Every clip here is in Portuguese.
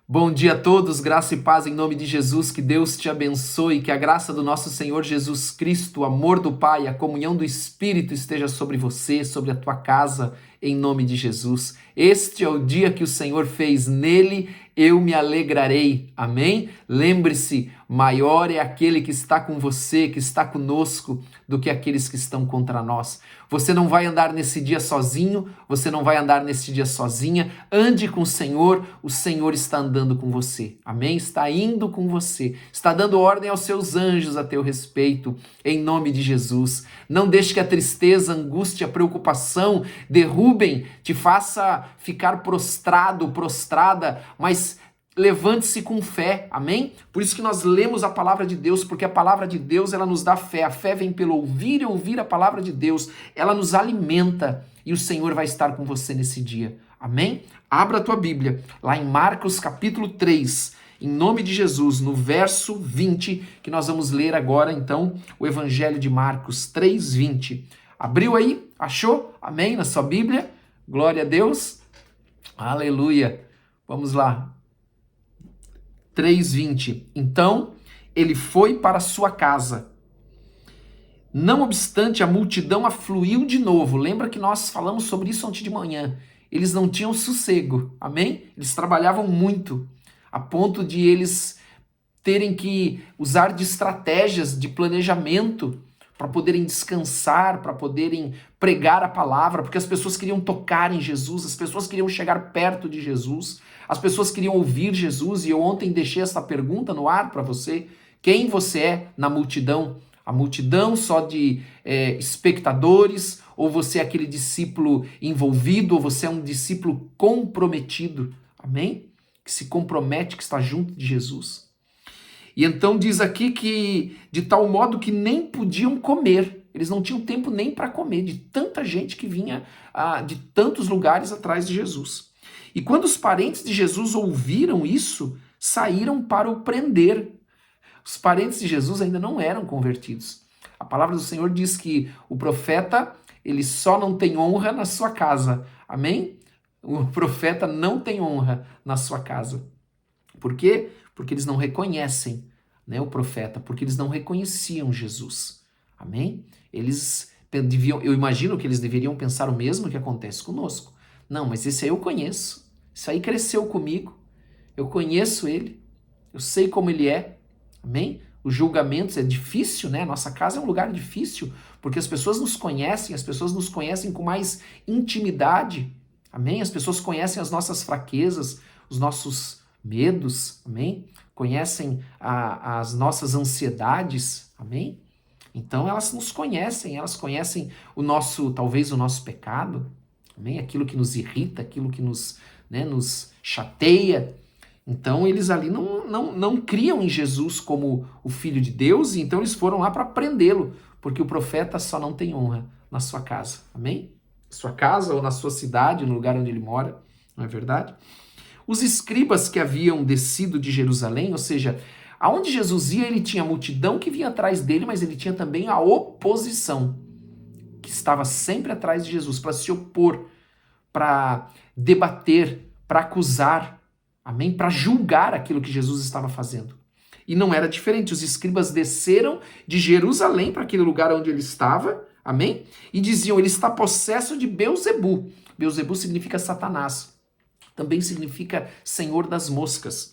Bom dia a todos, graça e paz em nome de Jesus, que Deus te abençoe, que a graça do nosso Senhor Jesus Cristo, o amor do Pai, a comunhão do Espírito esteja sobre você, sobre a tua casa, em nome de Jesus. Este é o dia que o Senhor fez, nele eu me alegrarei, amém? Lembre-se, maior é aquele que está com você, que está conosco, do que aqueles que estão contra nós. Você não vai andar nesse dia sozinho, você não vai andar nesse dia sozinha, ande com o Senhor está andando com você, amém? Está indo com você, está dando ordem aos seus anjos a teu respeito, em nome de Jesus. Não deixe que a tristeza, a angústia, a preocupação derrubem, te faça ficar prostrado, prostrada, mas levante-se com fé, amém? Por isso que nós lemos a palavra de Deus, porque a palavra de Deus, ela nos dá fé. A fé vem pelo ouvir e ouvir a palavra de Deus. Ela nos alimenta e o Senhor vai estar com você nesse dia, amém? Abra a tua Bíblia, lá em Marcos capítulo 3, em nome de Jesus, no verso 20, que nós vamos ler agora, então, o Evangelho de Marcos 3:20. Abriu aí? Achou? Amém? Na sua Bíblia? Glória a Deus. Aleluia. Vamos lá. 3:20. Então, ele foi para sua casa. Não obstante, a multidão afluiu de novo. Lembra que nós falamos sobre isso ontem de manhã. Eles não tinham sossego, amém? Eles trabalhavam muito, a ponto de eles terem que usar de estratégias de planejamento para poderem descansar, para poderem pregar a palavra, porque as pessoas queriam tocar em Jesus, as pessoas queriam chegar perto de Jesus, as pessoas queriam ouvir Jesus, e eu ontem deixei essa pergunta no ar para você: quem você é na multidão? A multidão só de espectadores, ou você é aquele discípulo envolvido, ou você é um discípulo comprometido, amém? Que se compromete, que está junto de Jesus. E então diz aqui que de tal modo que nem podiam comer, eles não tinham tempo nem para comer, de tanta gente que vinha de tantos lugares atrás de Jesus. E quando os parentes de Jesus ouviram isso, saíram para o prender. Os parentes de Jesus ainda não eram convertidos. A palavra do Senhor diz que o profeta, ele só não tem honra na sua casa. Amém? O profeta não tem honra na sua casa. Por quê? Porque eles não reconhecem, né, o profeta, porque eles não reconheciam Jesus. Amém? Eles deviam, eu imagino que eles deveriam pensar o mesmo que acontece conosco. Não, mas esse aí eu conheço. Isso aí cresceu comigo. Eu conheço ele. Eu sei como ele é. Amém? Os julgamentos é difícil, né? Nossa casa é um lugar difícil, porque as pessoas nos conhecem com mais intimidade. Amém? As pessoas conhecem as nossas fraquezas, os nossos medos, amém? Conhecem as nossas ansiedades, amém? Então elas nos conhecem, elas conhecem talvez o nosso pecado, amém? Aquilo que nos irrita, aquilo que nos chateia. Então eles ali não criam em Jesus como o Filho de Deus, e então eles foram lá para prendê-lo, porque o profeta só não tem honra na sua casa, amém? Sua casa ou na sua cidade, no lugar onde ele mora, não é verdade? Os escribas que haviam descido de Jerusalém, ou seja, aonde Jesus ia, ele tinha a multidão que vinha atrás dele, mas ele tinha também a oposição, que estava sempre atrás de Jesus, para se opor, para debater, para acusar, amém? Para julgar aquilo que Jesus estava fazendo. E não era diferente, os escribas desceram de Jerusalém para aquele lugar onde ele estava, amém? E diziam, ele está possesso de Beelzebu. Beelzebu significa Satanás. Também significa senhor das moscas.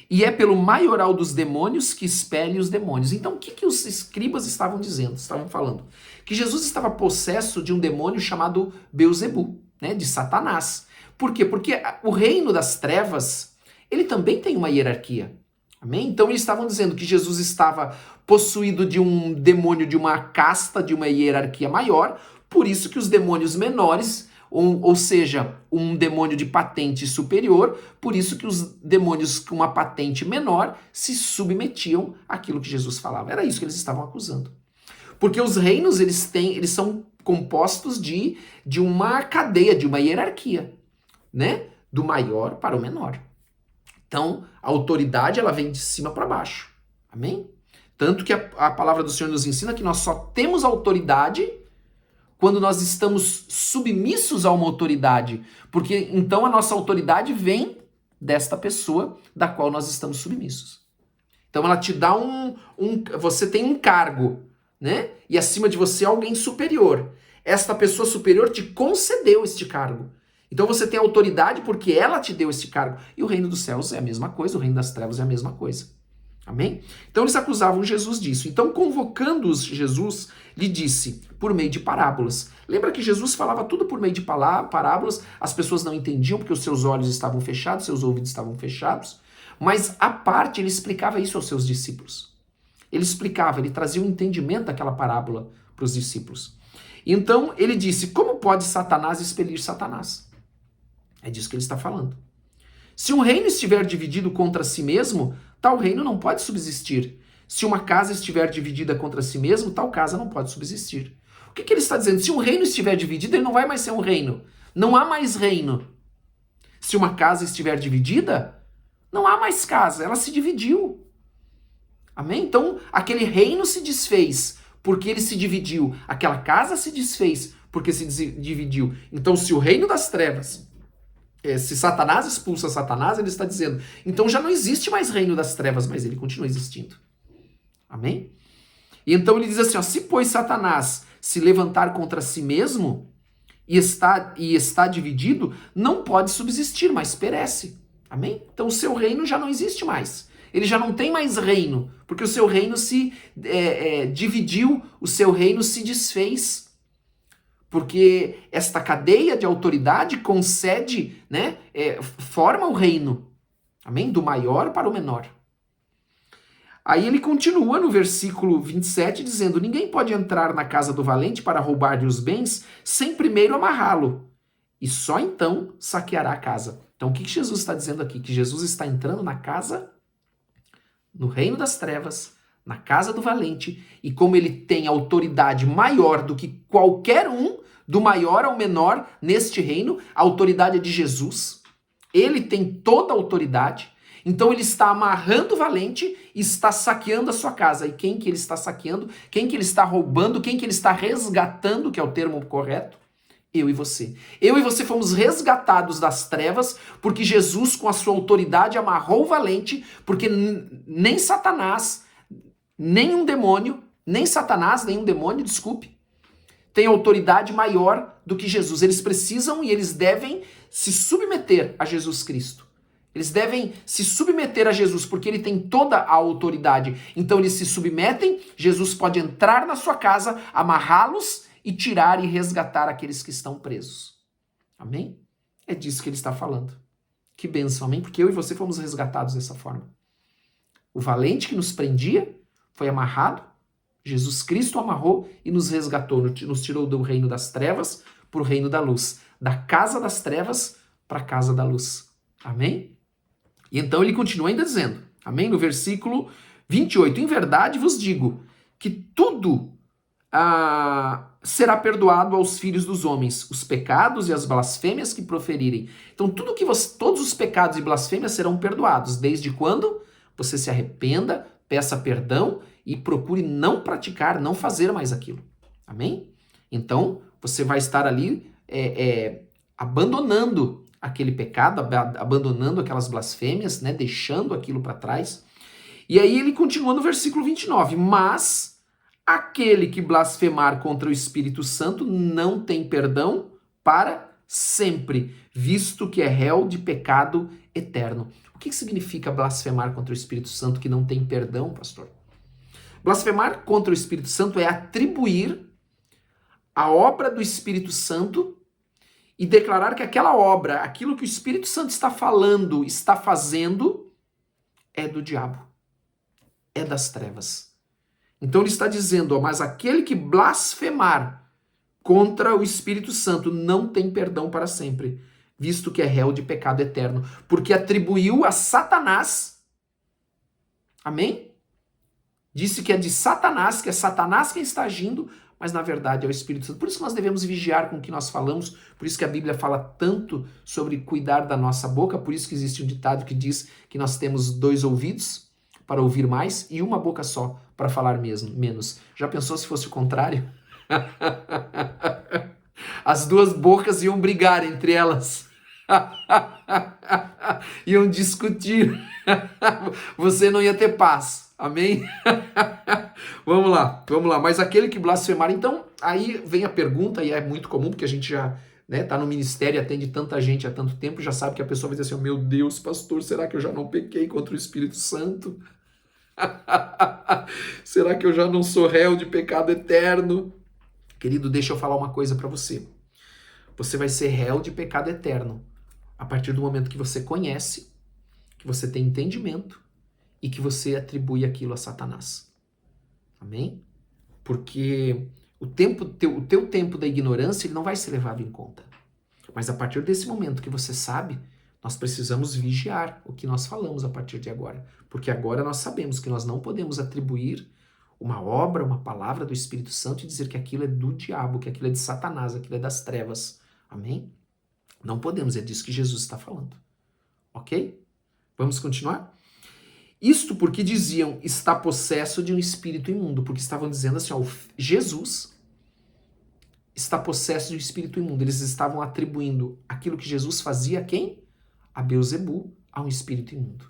E é pelo maioral dos demônios que expele os demônios. Então, o que os escribas estavam dizendo? Estavam falando que Jesus estava possesso de um demônio chamado Beelzebu, né, de Satanás. Por quê? Porque o reino das trevas, ele também tem uma hierarquia. Amém? Então, eles estavam dizendo que Jesus estava possuído de um demônio de uma casta, de uma hierarquia maior, por isso que os demônios menores, ou seja, um demônio de patente superior, por isso que os demônios com uma patente menor se submetiam àquilo que Jesus falava. Era isso que eles estavam acusando. Porque os reinos, eles são compostos de uma cadeia, de uma hierarquia, né? Do maior para o menor. Então, a autoridade, ela vem de cima para baixo. Amém? Tanto que a palavra do Senhor nos ensina que nós só temos autoridade quando nós estamos submissos a uma autoridade, porque então a nossa autoridade vem desta pessoa da qual nós estamos submissos. Então ela te dá você tem um cargo, né? E acima de você alguém superior. Esta pessoa superior te concedeu este cargo. Então você tem autoridade porque ela te deu este cargo. E o reino dos céus é a mesma coisa, o reino das trevas é a mesma coisa. Amém? Então eles acusavam Jesus disso. Então, convocando-os, Jesus lhe disse, por meio de parábolas. Lembra que Jesus falava tudo por meio de parábolas, as pessoas não entendiam porque os seus olhos estavam fechados, seus ouvidos estavam fechados, mas à parte ele explicava isso aos seus discípulos. Ele explicava, ele trazia o entendimento daquela parábola para os discípulos. Então ele disse, como pode Satanás expelir Satanás? É disso que ele está falando. Se um reino estiver dividido contra si mesmo, tal reino não pode subsistir. Se uma casa estiver dividida contra si mesmo, tal casa não pode subsistir. O que ele está dizendo? Se um reino estiver dividido, ele não vai mais ser um reino. Não há mais reino. Se uma casa estiver dividida, não há mais casa. Ela se dividiu. Amém? Então, aquele reino se desfez porque ele se dividiu. Aquela casa se desfez porque se dividiu. Então, se o reino das trevas... Se Satanás expulsa Satanás, ele está dizendo, então já não existe mais reino das trevas, mas ele continua existindo. Amém? E então ele diz assim, ó, se pois Satanás se levantar contra si mesmo e está dividido, não pode subsistir, mas perece. Amém? Então o seu reino já não existe mais. Ele já não tem mais reino, porque o seu reino se dividiu, o seu reino se desfez. Porque esta cadeia de autoridade concede, né, forma o reino, amém? Do maior para o menor. Aí ele continua no versículo 27 dizendo, ninguém pode entrar na casa do valente para roubar-lhe os bens sem primeiro amarrá-lo, e só então saqueará a casa. Então o que Jesus está dizendo aqui? Que Jesus está entrando na casa, no reino das trevas, na casa do valente, e como ele tem autoridade maior do que qualquer um, do maior ao menor neste reino, a autoridade é de Jesus, ele tem toda a autoridade, então ele está amarrando o valente e está saqueando a sua casa. E quem que ele está saqueando? Quem que ele está roubando? Quem que ele está resgatando, que é o termo correto? Eu e você. Eu e você fomos resgatados das trevas porque Jesus, com a sua autoridade, amarrou o valente, porque nem Satanás, nenhum demônio, nem Satanás, nenhum demônio, desculpe, tem autoridade maior do que Jesus. Eles precisam e eles devem se submeter a Jesus Cristo. Eles devem se submeter a Jesus, porque ele tem toda a autoridade. Então eles se submetem, Jesus pode entrar na sua casa, amarrá-los e tirar e resgatar aqueles que estão presos. Amém? É disso que ele está falando. Que bênção, amém? Porque eu e você fomos resgatados dessa forma. O valente que nos prendia foi amarrado, Jesus Cristo amarrou e nos resgatou, nos tirou do reino das trevas para o reino da luz, da casa das trevas para a casa da luz. Amém? E então ele continua ainda dizendo, amém? No versículo 28, em verdade vos digo que tudo será perdoado aos filhos dos homens, os pecados e as blasfêmias que proferirem. Então todos os pecados e blasfêmias serão perdoados, desde quando você se arrependa, peça perdão e procure não praticar, não fazer mais aquilo. Amém? Então, você vai estar ali abandonando aquele pecado, abandonando aquelas blasfêmias, né? Deixando aquilo para trás. E aí ele continua no versículo 29. Mas aquele que blasfemar contra o Espírito Santo não tem perdão para sempre, visto que é réu de pecado eterno. O que significa blasfemar contra o Espírito Santo que não tem perdão, pastor? Blasfemar contra o Espírito Santo é atribuir a obra do Espírito Santo e declarar que aquela obra, aquilo que o Espírito Santo está falando, está fazendo, é do diabo, é das trevas. Então ele está dizendo, mas aquele que blasfemar contra o Espírito Santo não tem perdão para sempre, visto que é réu de pecado eterno, porque atribuiu a Satanás, amém? Disse que é de Satanás, que é Satanás quem está agindo, mas na verdade é o Espírito Santo. Por isso que nós devemos vigiar com o que nós falamos, por isso que a Bíblia fala tanto sobre cuidar da nossa boca, por isso que existe um ditado que diz que nós temos 2 ouvidos para ouvir mais e uma boca só para falar menos. Já pensou se fosse o contrário? As 2 bocas iam brigar entre elas. Iam discutir. Você não ia ter paz. Amém? Vamos lá. Mas aquele que blasfemar, então, aí vem a pergunta, e é muito comum, porque a gente já tá no ministério e atende tanta gente há tanto tempo, já sabe que a pessoa vai dizer assim, meu Deus, pastor, será que eu já não pequei contra o Espírito Santo? Será que eu já não sou réu de pecado eterno? Querido, deixa eu falar uma coisa para você. Você vai ser réu de pecado eterno a partir do momento que você conhece, que você tem entendimento e que você atribui aquilo a Satanás. Amém? Porque o teu tempo da ignorância ele não vai ser levado em conta. Mas a partir desse momento que você sabe, nós precisamos vigiar o que nós falamos a partir de agora. Porque agora nós sabemos que nós não podemos atribuir uma obra, uma palavra do Espírito Santo e dizer que aquilo é do diabo, que aquilo é de Satanás, aquilo é das trevas. Amém? Não podemos, é disso que Jesus está falando. Ok? Vamos continuar? Isto porque diziam, está possesso de um espírito imundo, porque estavam dizendo assim, ó, Jesus está possesso de um espírito imundo. Eles estavam atribuindo aquilo que Jesus fazia a quem? A Beelzebu, a um espírito imundo.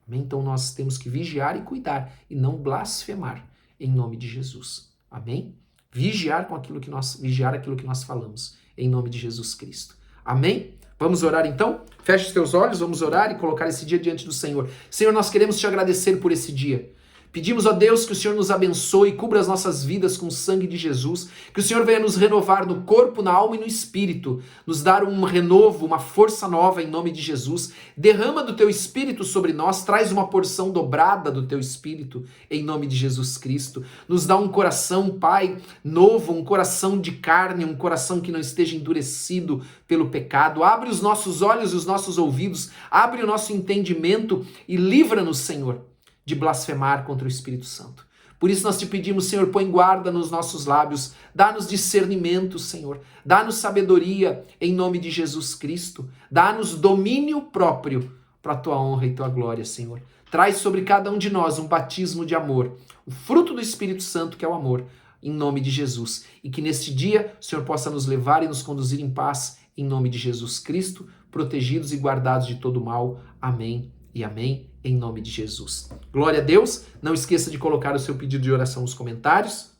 Amém? Então nós temos que vigiar e cuidar, e não blasfemar em nome de Jesus. Amém? Vigiar aquilo que nós falamos, em nome de Jesus Cristo. Amém? Vamos orar então? Feche os teus olhos, vamos orar e colocar esse dia diante do Senhor. Senhor, nós queremos te agradecer por esse dia. Pedimos a Deus que o Senhor nos abençoe, cubra as nossas vidas com o sangue de Jesus, que o Senhor venha nos renovar no corpo, na alma e no espírito, nos dar um renovo, uma força nova em nome de Jesus. Derrama do teu espírito sobre nós, traz uma porção dobrada do teu espírito em nome de Jesus Cristo. Nos dá um coração, Pai, novo, um coração de carne, um coração que não esteja endurecido pelo pecado. Abre os nossos olhos e os nossos ouvidos, abre o nosso entendimento e livra-nos, Senhor, de blasfemar contra o Espírito Santo. Por isso nós te pedimos, Senhor, põe guarda nos nossos lábios, dá-nos discernimento, Senhor, dá-nos sabedoria em nome de Jesus Cristo, dá-nos domínio próprio para a tua honra e tua glória, Senhor. Traz sobre cada um de nós um batismo de amor, o fruto do Espírito Santo, que é o amor, em nome de Jesus. E que neste dia o Senhor possa nos levar e nos conduzir em paz, em nome de Jesus Cristo, protegidos e guardados de todo mal. Amém e amém. Em nome de Jesus. Glória a Deus. Não esqueça de colocar o seu pedido de oração nos comentários.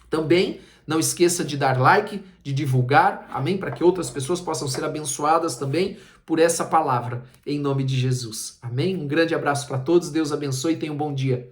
Também não esqueça de dar like, de divulgar, amém? Para que outras pessoas possam ser abençoadas também por essa palavra, em nome de Jesus. Amém? Um grande abraço para todos. Deus abençoe e tenha um bom dia.